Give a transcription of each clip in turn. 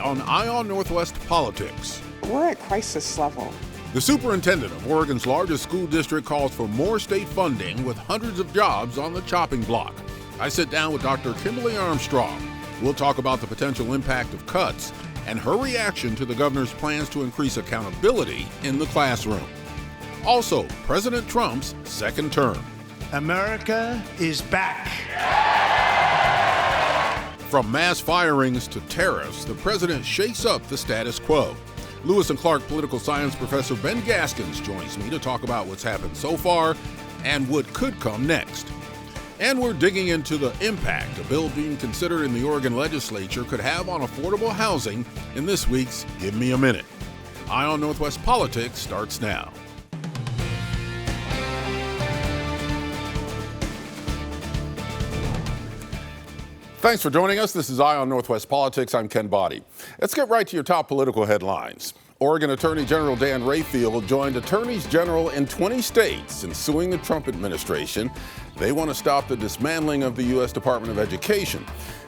on Eye Northwest Politics. We're at crisis level. The superintendent of Oregon's largest school district calls for more state funding with hundreds of jobs on the chopping block. I sit down with Dr. Kimberly Armstrong. We'll talk about the potential impact of cuts and her reaction to the governor's plans to increase accountability in the classroom. Also, President Trump's second term. America is back. From mass firings to tariffs, the president shakes up the status quo. Lewis and Clark political science professor Ben Gaskins joins me to talk about what's happened so far and what could come next. And we're digging into the impact a bill being considered in the Oregon legislature could have on affordable housing in this week's Give Me a Minute. Eye Northwest Politics starts now. Thanks for joining us. This is Eye on Northwest Politics. I'm Ken Boddie. Let's get right to your top political headlines. Oregon Attorney General Dan Rayfield joined attorneys general in 20 states in suing the Trump administration. They want to stop the dismantling of the U.S. Department of Education.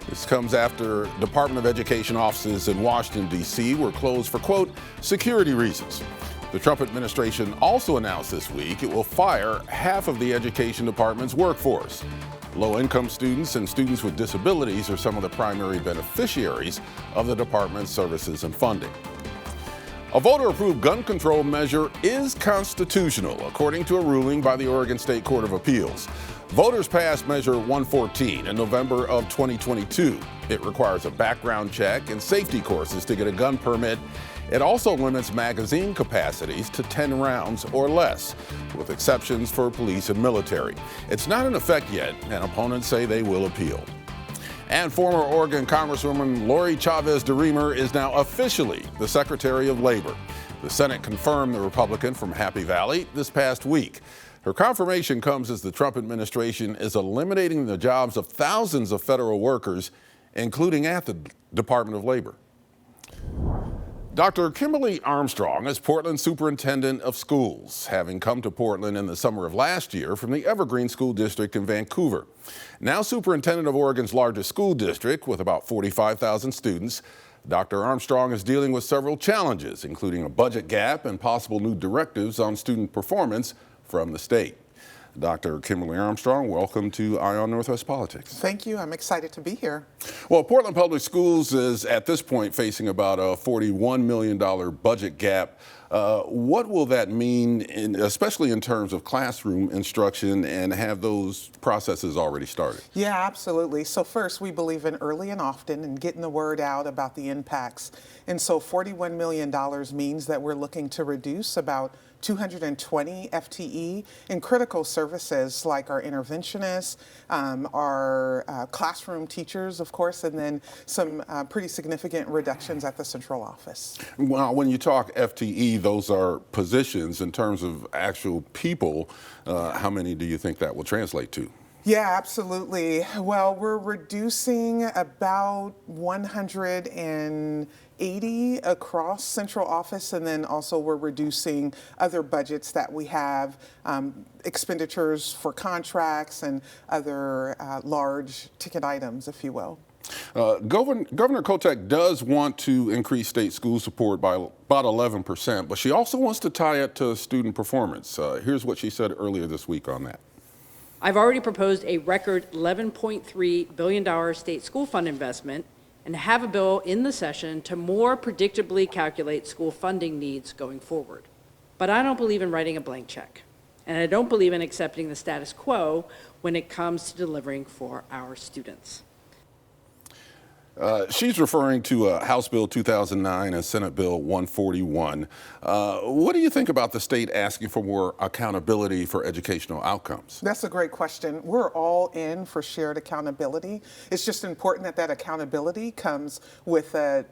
This comes after Department of Education offices in Washington, D.C. were closed for, quote, security reasons. The Trump administration also announced this week it will fire half of the Education Department's workforce. Low-income students and students with disabilities are some of the primary beneficiaries of the department's services and funding. A voter-approved gun control measure is constitutional, according to a ruling by the Oregon State Court of Appeals. Voters passed Measure 114 in November of 2022. It requires a background check and safety courses to get a gun permit. It also limits magazine capacities to 10 rounds or less, with exceptions for police and military. It's not in effect yet, and opponents say they will appeal. And former Oregon Congresswoman Lori Chavez DeRemer is now officially the Secretary of Labor. The Senate confirmed the Republican from Happy Valley this past week. Her confirmation comes as the Trump administration is eliminating the jobs of thousands of federal workers, including at the Department of Labor. Dr. Kimberly Armstrong is Portland's superintendent of schools, having come to Portland in the summer of last year from the Evergreen School District in Vancouver. Now superintendent of Oregon's largest school district with about 45,000 students, Dr. Armstrong is dealing with several challenges, including a budget gap and possible new directives on student performance from the state. Dr. Kimberly Armstrong, welcome to Eye on Northwest Politics. Thank you. I'm excited to be here. Well, Portland Public Schools is at this point facing about a $41 million budget gap. What will that mean, especially in terms of classroom instruction, and have those processes already started? Yeah, absolutely. So first, we believe in early and often and getting the word out about the impacts. And so $41 million means that we're looking to reduce about 220 FTE in critical services like our interventionists, our classroom teachers, of course, and then some pretty significant reductions at the central office. Well, when you talk FTE, those are positions. In terms of actual people, how many do you think that will translate to? Yeah, absolutely. Well, we're reducing about 180 across central office, and then also we're reducing other budgets that we have, expenditures for contracts and other large ticket items, if you will. Governor Kotek does want to increase state school support by about 11%, but she also wants to tie it to student performance. Here's what she said earlier this week on that. I've already proposed a record $11.3 billion state school fund investment and have a bill in the session to more predictably calculate school funding needs going forward. But I don't believe in writing a blank check, and I don't believe in accepting the status quo when it comes to delivering for our students. She's referring to House Bill 2009 and Senate Bill 141. What do you think about the state asking for more accountability for educational outcomes? That's a great question. We're all in for shared accountability. It's just important that that accountability comes with a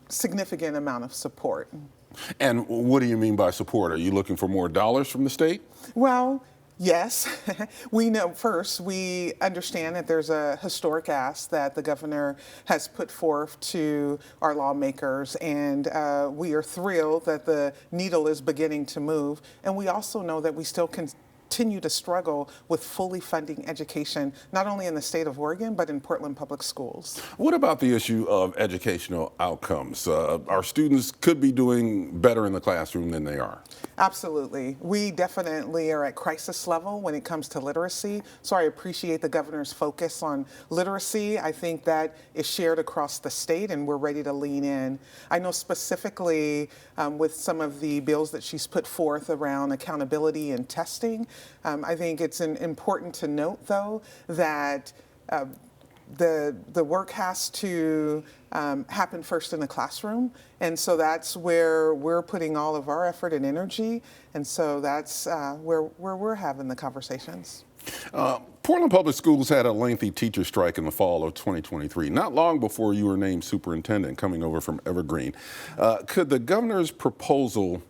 significant amount of support. And what do you mean by support? Are you looking for more dollars from the state? Well, yes. We understand that there's a historic ask that the governor has put forth to our lawmakers, and we are thrilled that the needle is beginning to move. And we also know that we still continue to struggle with fully funding education, not only in the state of Oregon, but in Portland Public Schools. What about the issue of educational outcomes? Our students could be doing better in the classroom than they are. Absolutely. We definitely are at crisis level when it comes to literacy. So I appreciate the governor's focus on literacy. I think that is shared across the state, and we're ready to lean in. I know specifically with some of the bills that she's put forth around accountability and testing, I think it's important to note, though, that the work has to happen first in the classroom, and so that's where we're putting all of our effort and energy, and so that's where we're having the conversations. Portland Public Schools had a lengthy teacher strike in the fall of 2023, not long before you were named superintendent, coming over from Evergreen. Could the governor's proposal,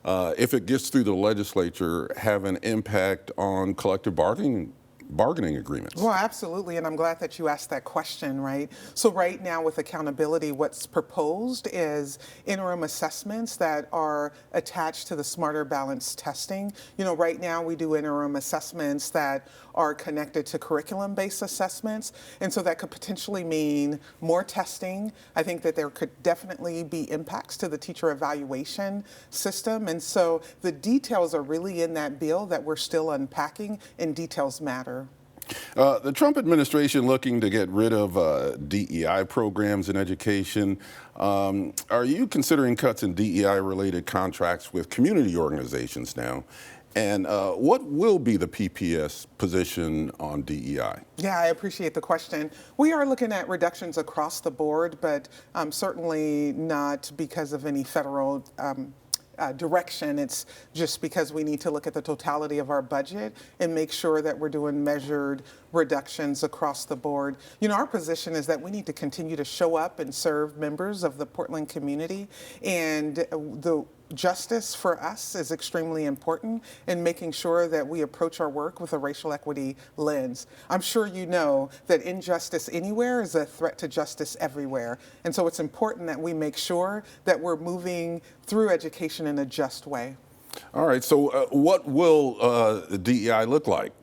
if it gets through the legislature, have an impact on collective bargaining agreements? Well, absolutely, and I'm glad that you asked that question, right? So right now with accountability, what's proposed is interim assessments that are attached to the Smarter Balance testing. You know, right now we do interim assessments that are connected to curriculum-based assessments, and so that could potentially mean more testing. I think that there could definitely be impacts to the teacher evaluation system, and so the details are really in that bill that we're still unpacking, and details matter. The Trump administration looking to get rid of DEI programs in education. Are you considering cuts in DEI-related contracts with community organizations now? And what will be the PPS position on DEI? Yeah, I appreciate the question. We are looking at reductions across the board, but certainly not because of any federal direction. It's just because we need to look at the totality of our budget and make sure that we're doing measured reductions across the board. You know, our position is that we need to continue to show up and serve members of the Portland community, and the justice for us is extremely important in making sure that we approach our work with a racial equity lens. I'm sure you know that injustice anywhere is a threat to justice everywhere. And so it's important that we make sure that we're moving through education in a just way. All right, so what will DEI look like?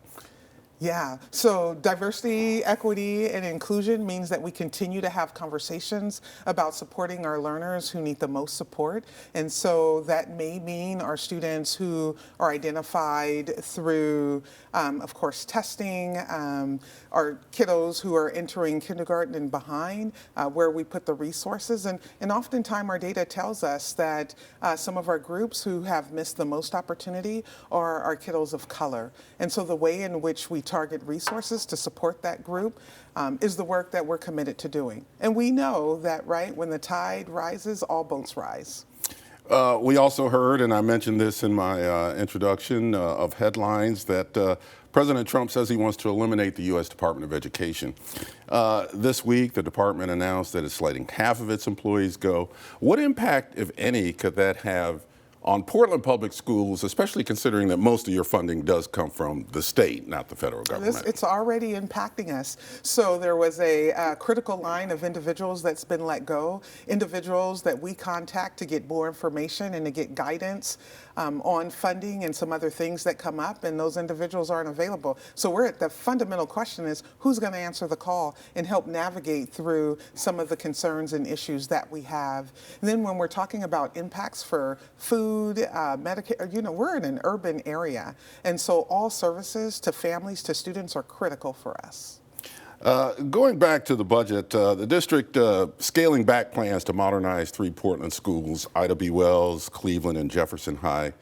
Yeah, so diversity, equity, and inclusion means that we continue to have conversations about supporting our learners who need the most support. And so that may mean our students who are identified through, of course, testing, our kiddos who are entering kindergarten and behind, where we put the resources. And oftentimes our data tells us that some of our groups who have missed the most opportunity are our kiddos of color. And so the way in which we target resources to support that group is the work that we're committed to doing. And we know that, right, when the tide rises, all boats rise. We also heard, and I mentioned this in my introduction of headlines, that President Trump says he wants to eliminate the U.S. Department of Education. This week, the department announced that it's letting half of its employees go. What impact, if any, could that have on Portland Public Schools, especially considering that most of your funding does come from the state, not the federal government? It's already impacting us. So there was a critical line of individuals that's been let go, individuals that we contact to get more information and to get guidance on funding and some other things that come up, and those individuals aren't available. So we're at the fundamental question is who's going to answer the call and help navigate through some of the concerns and issues that we have. And then when we're talking about impacts for food, Medicare, you know, we're in an urban area, and so all services to families, to students are critical for us. Going back to the budget, the district scaling back plans to modernize 3 Portland schools, Ida B. Wells, Cleveland, and Jefferson High.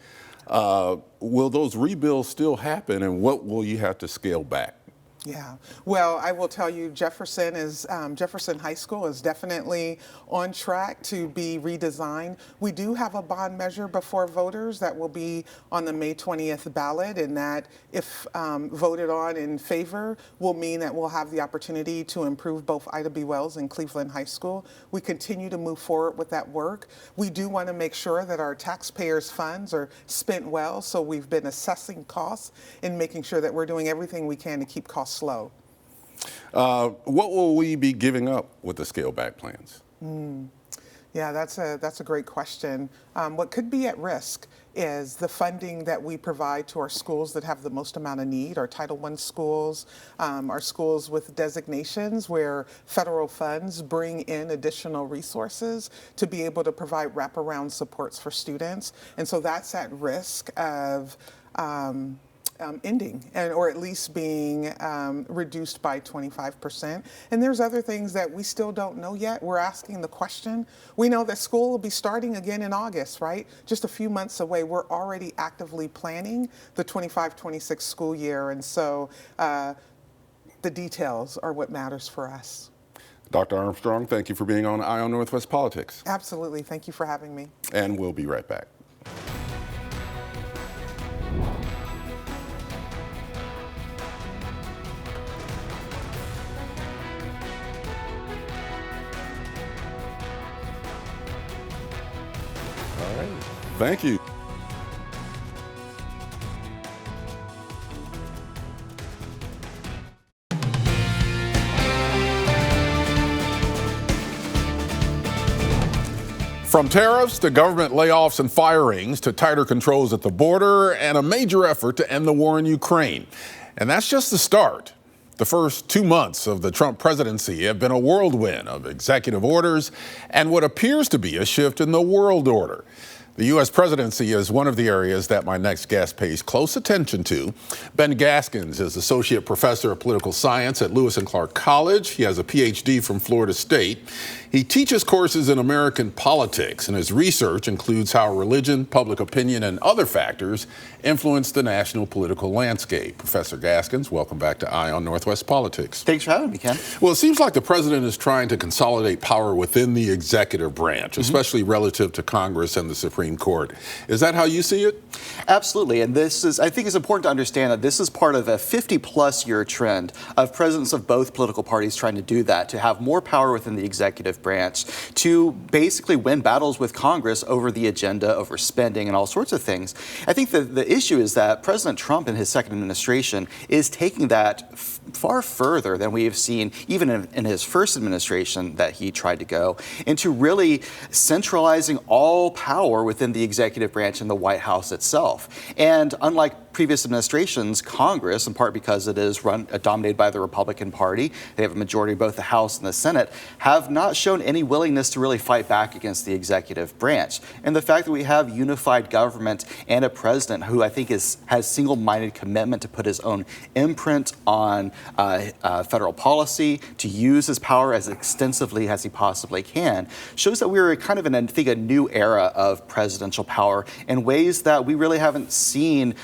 Will those rebuilds still happen, and what will you have to scale back? Yeah, well, I will tell you, Jefferson High School is definitely on track to be redesigned. We do have a bond measure before voters that will be on the May 20th ballot, and that, if voted on in favor, will mean that we'll have the opportunity to improve both Ida B. Wells and Cleveland High School. We continue to move forward with that work. We do want to make sure that our taxpayers' funds are spent well, so we've been assessing costs and making sure that we're doing everything we can to keep costs slow. What will we be giving up with the scale back plans? Yeah, that's a great question. What could be at risk is the funding that we provide to our schools that have the most amount of need, our Title I schools, our schools with designations where federal funds bring in additional resources to be able to provide wraparound supports for students. And so that's at risk of ending, or at least being reduced by 25%. And there's other things that we still don't know yet. We're asking the question. We know that school will be starting again in August, right? Just a few months away. We're already actively planning the 25-26 school year. And so the details are what matters for us. Dr. Armstrong, thank you for being on Eye on Northwest Politics. Absolutely. Thank you for having me. And we'll be right back. All right. Thank you. From tariffs to government layoffs and firings to tighter controls at the border and a major effort to end the war in Ukraine. And that's just the start. The first 2 months of the Trump presidency have been a whirlwind of executive orders and what appears to be a shift in the world order. The U.S. presidency is one of the areas that my next guest pays close attention to. Ben Gaskins is Associate Professor of Political Science at Lewis and Clark College. He has a Ph.D. from Florida State. He teaches courses in American politics, and his research includes how religion, public opinion, and other factors influence the national political landscape. Professor Gaskins, welcome back to Eye on Northwest Politics. Thanks for having me, Ken. Well, it seems like the president is trying to consolidate power within the executive branch, especially relative to Congress and the Supreme Court. Is that how you see it? Absolutely. And I think it's important to understand that this is part of a 50-plus year trend of presidents of both political parties trying to do that, to have more power within the executive branch, to basically win battles with Congress over the agenda, over spending, and all sorts of things. I think the issue is that President Trump in his second administration is taking that far further than we have seen even in his first administration that he tried to go, into really centralizing all power within the executive branch and the White House itself. And unlike previous administrations, Congress, in part because it is dominated by the Republican Party, they have a majority of both the House and the Senate, have not shown any willingness to really fight back against the executive branch. And the fact that we have unified government and a president who I think has single-minded commitment to put his own imprint on federal policy, to use his power as extensively as he possibly can, shows that we're kind of in, I think, a new era of presidential power in ways that we really haven't seen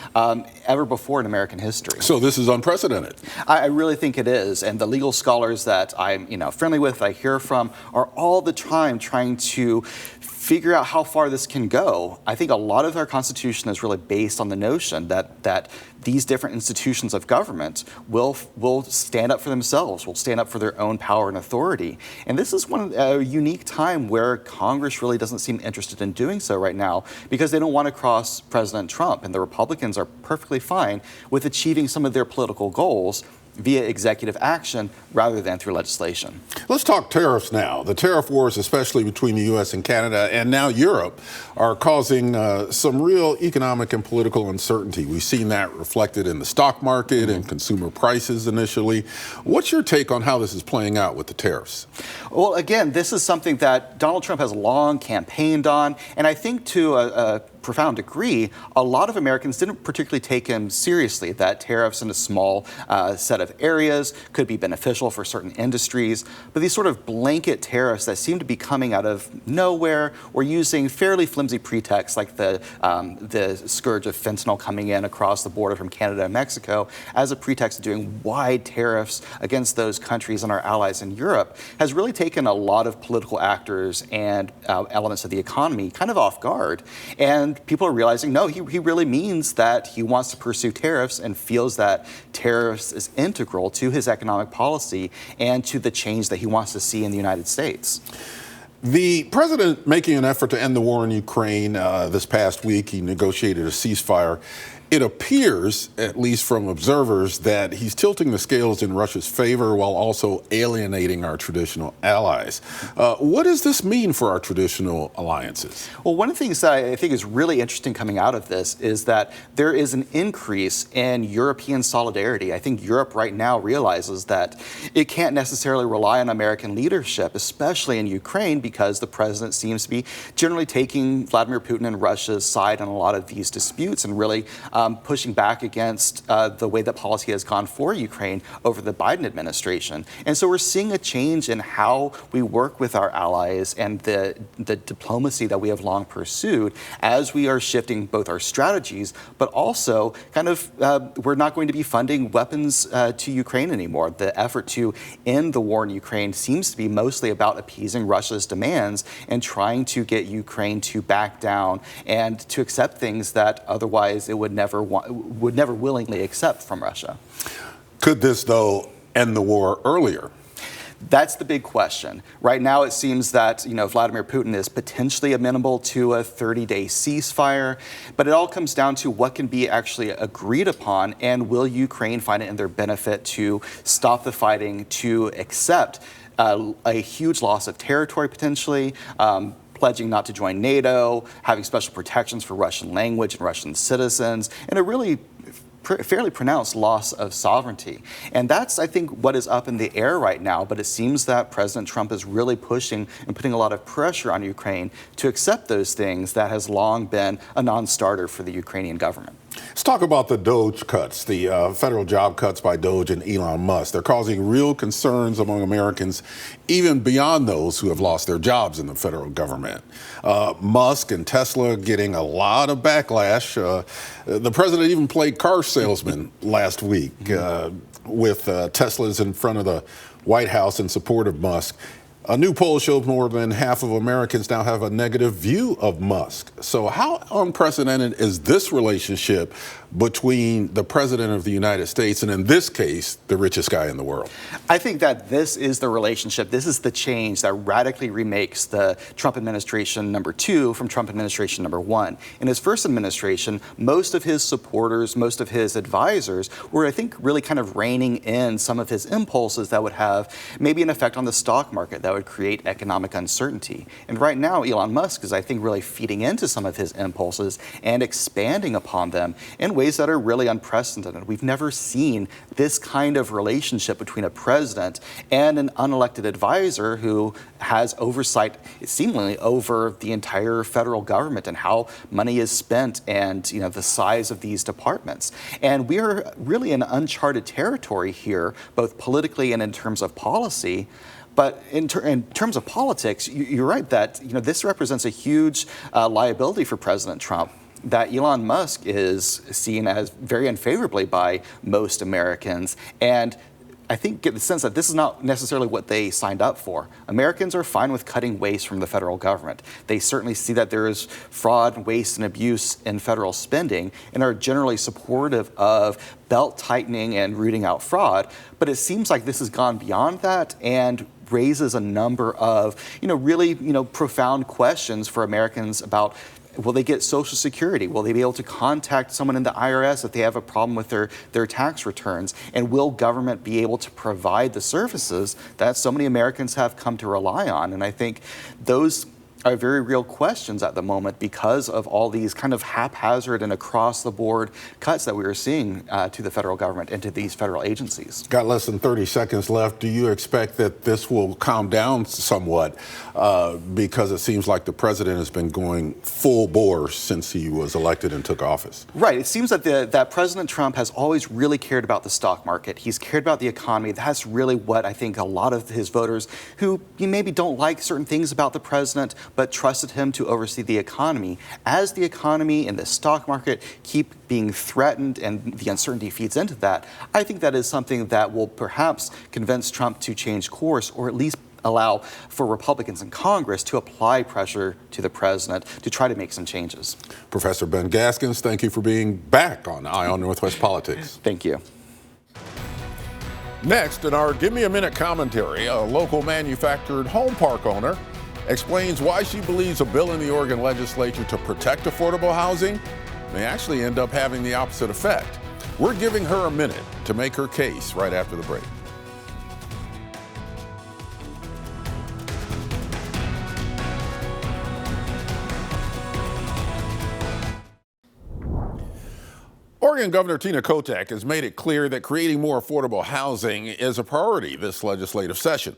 ever before in American history. So this is unprecedented. I really think it is. And the legal scholars that I'm friendly with, I hear from, are all the time trying to figure out how far this can go. I think a lot of our Constitution is really based on the notion that these different institutions of government will stand up for themselves, will stand up for their own power and authority. And this is a unique time where Congress really doesn't seem interested in doing so right now, because they don't want to cross President Trump. And the Republicans are perfectly fine with achieving some of their political goals via executive action rather than through legislation. Let's talk tariffs now. The tariff wars, especially between the U.S. and Canada and now Europe, are causing some real economic and political uncertainty. We've seen that reflected in the stock market and consumer prices initially. What's your take on how this is playing out with the tariffs? Well, again, this is something that Donald Trump has long campaigned on, and I think to a profound degree, a lot of Americans didn't particularly take him seriously, that tariffs in a small set of areas could be beneficial for certain industries. But these sort of blanket tariffs that seem to be coming out of nowhere, or using fairly flimsy pretexts like the scourge of fentanyl coming in across the border from Canada and Mexico as a pretext of doing wide tariffs against those countries and our allies in Europe, has really taken a lot of political actors and elements of the economy kind of off guard. And people are realizing, no, he really means that he wants to pursue tariffs and feels that tariffs is integral to his economic policy and to the change that he wants to see in the United States. The president making an effort to end the war in Ukraine this past week, he negotiated a ceasefire. It appears, at least from observers, that he's tilting the scales in Russia's favor while also alienating our traditional allies. What does this mean for our traditional alliances? Well, one of the things that I think is really interesting coming out of this is that there is an increase in European solidarity. I think Europe right now realizes that it can't necessarily rely on American leadership, especially in Ukraine, because the president seems to be generally taking Vladimir Putin and Russia's side on a lot of these disputes and really pushing back against the way that policy has gone for Ukraine over the Biden administration. And so we're seeing a change in how we work with our allies and the diplomacy that we have long pursued as we are shifting both our strategies, but also kind of we're not going to be funding weapons to Ukraine anymore. The effort to end the war in Ukraine seems to be mostly about appeasing Russia's demands and trying to get Ukraine to back down and to accept things that otherwise it would never willingly accept from Russia. Could this, though, end the war earlier? That's the big question. Right now, it seems that Vladimir Putin is potentially amenable to a 30-day ceasefire, but it all comes down to what can be actually agreed upon, and will Ukraine find it in their benefit to stop the fighting, to accept a huge loss of territory potentially, pledging not to join NATO, having special protections for Russian language and Russian citizens, and a really fairly pronounced loss of sovereignty. And that's, I think, what is up in the air right now. But it seems that President Trump is really pushing and putting a lot of pressure on Ukraine to accept those things that has long been a non-starter for the Ukrainian government. Let's talk about the DOGE cuts, the federal job cuts by DOGE and Elon Musk. They're causing real concerns among Americans, even beyond those who have lost their jobs in the federal government. Musk and Tesla getting a lot of backlash. The president even played car salesman last week with Teslas in front of the White House in support of Musk. A new poll shows more than half of Americans now have a negative view of Musk. So how unprecedented is this relationship between the president of the United States and, in this case, the richest guy in the world? I think that this is the relationship, this is the change that radically remakes the Trump administration number 2 from Trump administration number 1. In his first administration, most of his supporters, most of his advisors were, I think, really kind of reining in some of his impulses that would have maybe an effect on the stock market, that would create economic uncertainty. And right now, Elon Musk is, I think, really feeding into some of his impulses and expanding upon them in ways that are really unprecedented. We've never seen this kind of relationship between a president and an unelected advisor who has oversight, seemingly, over the entire federal government and how money is spent and the size of these departments. And we are really in uncharted territory here, both politically and in terms of policy. But in terms of politics, you're right that this represents a huge liability for President Trump, that Elon Musk is seen as very unfavorably by most Americans. And I think get the sense that this is not necessarily what they signed up for. Americans are fine with cutting waste from the federal government. They certainly see that there is fraud, waste, and abuse in federal spending and are generally supportive of belt tightening and rooting out fraud. But it seems like this has gone beyond that and raises a number of, really, profound questions for Americans about, will they get Social Security? Will they be able to contact someone in the IRS if they have a problem with their tax returns? And will government be able to provide the services that so many Americans have come to rely on? And I think those are very real questions at the moment because of all these kind of haphazard and across-the-board cuts that we are seeing to the federal government and to these federal agencies. Got less than 30 seconds left. Do you expect that this will calm down somewhat because it seems like the president has been going full bore since he was elected and took office? Right. It seems that that President Trump has always really cared about the stock market. He's cared about the economy. That's really what I think a lot of his voters who maybe don't like certain things about the president but trusted him to oversee the economy. As the economy and the stock market keep being threatened and the uncertainty feeds into that, I think that is something that will perhaps convince Trump to change course, or at least allow for Republicans in Congress to apply pressure to the president to try to make some changes. Professor Ben Gaskins, thank you for being back on Eye on Northwest Politics. Thank you. Next, in our Give Me a Minute commentary, a local manufactured home park owner explains why she believes a bill in the Oregon legislature to protect affordable housing may actually end up having the opposite effect. We're giving her a minute to make her case right after the break. Oregon Governor Tina Kotek has made it clear that creating more affordable housing is a priority this legislative session.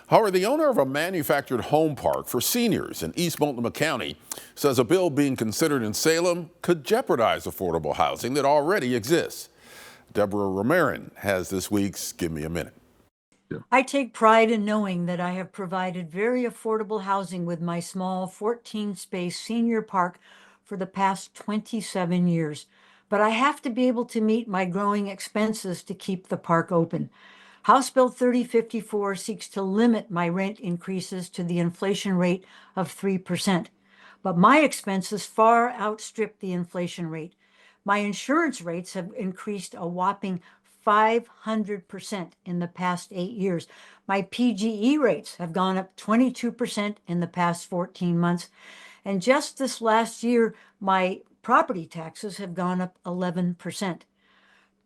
However, the owner of a manufactured home park for seniors in East Multnomah County says a bill being considered in Salem could jeopardize affordable housing that already exists. Deborah Romarin has this week's Give Me a Minute. I take pride in knowing that I have provided very affordable housing with my small 14-space senior park for the past 27 years. But I have to be able to meet my growing expenses to keep the park open. House Bill 3054 seeks to limit my rent increases to the inflation rate of 3%. But my expenses far outstrip the inflation rate. My insurance rates have increased a whopping 500% in the past 8 years. My PGE rates have gone up 22% in the past 14 months. And just this last year, my property taxes have gone up 11%.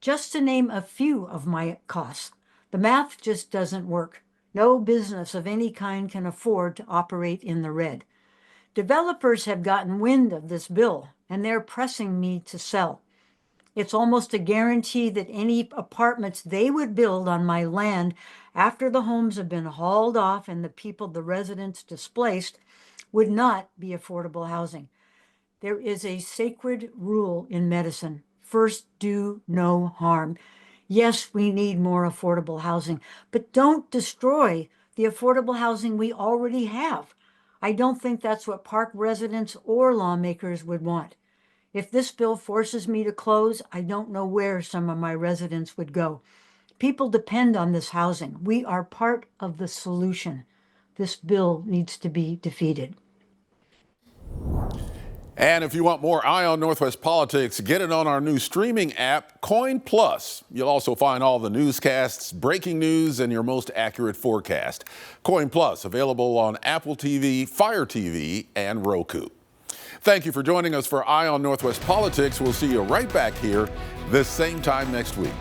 Just to name a few of my costs, the math just doesn't work. No business of any kind can afford to operate in the red. Developers have gotten wind of this bill, and they're pressing me to sell. It's almost a guarantee that any apartments they would build on my land after the homes have been hauled off and the residents displaced, would not be affordable housing. There is a sacred rule in medicine: first, do no harm. Yes, we need more affordable housing, but don't destroy the affordable housing we already have. I don't think that's what park residents or lawmakers would want. If this bill forces me to close, I don't know where some of my residents would go. People depend on this housing. We are part of the solution. This bill needs to be defeated. And if you want more Eye on Northwest Politics, get it on our new streaming app, KOIN Plus. You'll also find all the newscasts, breaking news, and your most accurate forecast. KOIN Plus, available on Apple TV, Fire TV, and Roku. Thank you for joining us for Eye on Northwest Politics. We'll see you right back here this same time next week.